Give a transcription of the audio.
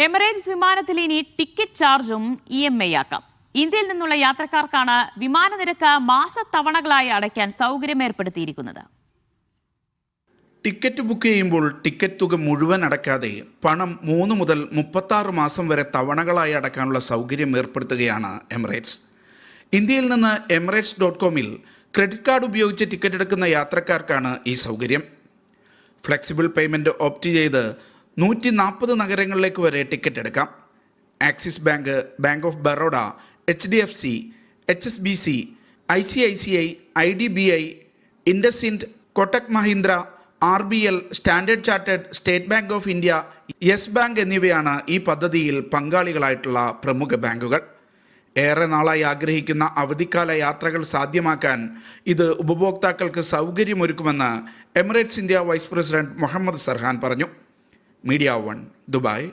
Emirates വിമാനത്തിൽ ഇനി ticket ചാർജും EMI ആക്കാം. ഇന്ത്യയിൽ നിന്നുള്ള യാത്രക്കാർക്കാണ് വിമാന നിരക്ക് മാസത്തവണകളായി അടയ്ക്കാൻ സൗകര്യം ഏർപ്പെടുത്തിയിരിക്കുന്നത്. ടിക്കറ്റ് ബുക്ക് ചെയ്യുമ്പോൾ ടിക്കറ്റ് തുക മുഴുവൻ അടയ്ക്കാതെ പണം 3 മുതൽ 36 മാസം വരെ തവണകളായി അടയ്ക്കാനുള്ള സൗകര്യം ഏർപ്പെടുത്തുകയാണ് എമിറേറ്റ്സ്. ഇന്ത്യയിൽ നിന്ന് emirates.com-ൽ ക്രെഡിറ്റ് കാർഡ് ഉപയോഗിച്ച് ടിക്കറ്റ് എടുക്കുന്ന യാത്രക്കാർക്കാണ് ഈ സൗകര്യം. ഫ്ലെക്സിബിൾ പേയ്മെൻറ്റ് ഓപ്റ്റ് ചെയ്ത് 140 നഗരങ്ങളിലേക്ക് വരെ ടിക്കറ്റ് എടുക്കാം. Axis bank, bank of Baroda, HDFC, HSBC, ICICI, IDBI, IndusInd, Kotak Mahindra, RBL, standard chartered, state bank of India, yes bank എന്നിവയാണ് ഈ പദ്ധതിയിൽ പങ്കാളികളായിട്ടുള്ള പ്രമുഖ ബാങ്കുകൾ. ഏറെ നാളായി ആഗ്രഹിക്കുന്ന അവധിക്കാല യാത്രകൾ സാധ്യമാക്കാൻ ഇത് ഉപഭോക്താക്കൾക്ക് സൗകര്യമൊരുക്കുമെന്ന് Emirates India vice president Muhammad Sarhan പറഞ്ഞു. Media 1, Dubai.